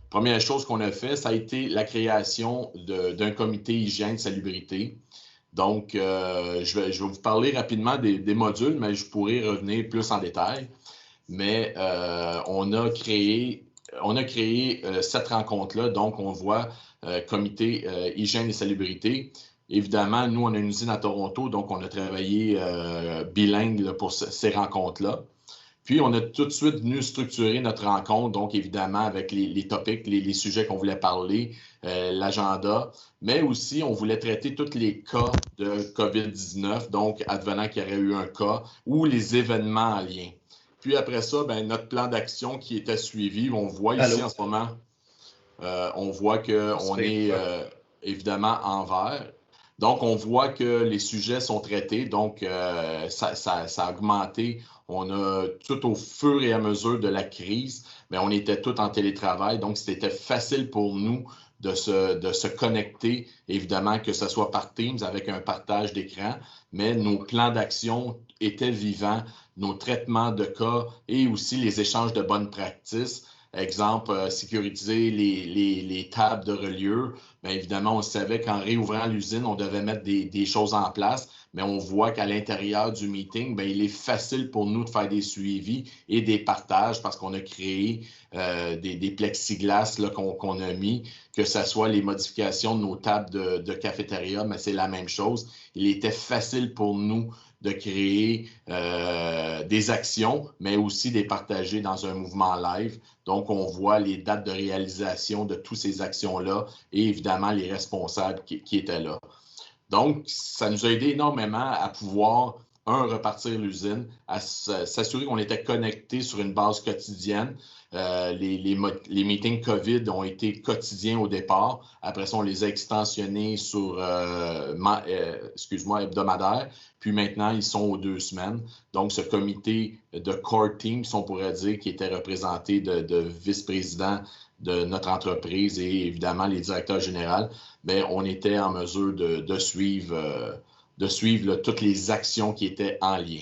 Première chose qu'on a fait, ça a été la création d'un comité hygiène-salubrité. Donc, je vais vous parler rapidement des modules, mais je pourrais revenir plus en détail. Mais on a créé cette rencontre-là. Donc, on voit comité hygiène et salubrité. Évidemment, nous, on a une usine à Toronto, donc on a travaillé bilingue là, pour ces rencontres-là. Puis, on a tout de suite venu structurer notre rencontre, donc évidemment avec les topics, les sujets qu'on voulait parler, l'agenda, mais aussi on voulait traiter tous les cas de COVID-19, donc advenant qu'il y aurait eu un cas, ou les événements en lien. Puis après ça, ben, notre plan d'action qui était suivi, on voit ici en ce moment, on voit qu'on est évidemment en vert. Donc, on voit que les sujets sont traités, donc ça a augmenté. On a tout au fur et à mesure de la crise, mais on était tous en télétravail, donc c'était facile pour nous de se connecter, évidemment que ce soit par Teams avec un partage d'écran, mais nos plans d'action étaient vivants, nos traitements de cas et aussi les échanges de bonnes pratiques. Exemple, sécuriser les tables de reliure. Bien évidemment, on savait qu'en réouvrant l'usine, on devait mettre des choses en place, mais on voit qu'à l'intérieur du meeting, bien, il est facile pour nous de faire des suivis et des partages parce qu'on a créé des plexiglas qu'on a mis, que ce soit les modifications de nos tables de cafétéria, mais c'est la même chose. Il était facile pour nous de créer des actions, mais aussi de les partager dans un mouvement live. Donc, on voit les dates de réalisation de toutes ces actions-là et évidemment les responsables qui étaient là. Donc, ça nous a aidé énormément à pouvoir, repartir l'usine, à s'assurer qu'on était connecté sur une base quotidienne. Les meetings COVID ont été quotidiens au départ. Après ça, on les a extensionnés sur, hebdomadaire. Puis maintenant, ils sont aux 2 semaines. Donc, ce comité de core team, si on pourrait dire, qui était représenté de vice-présidents de notre entreprise et évidemment les directeurs généraux, bien, on était en mesure de suivre toutes les actions qui étaient en lien.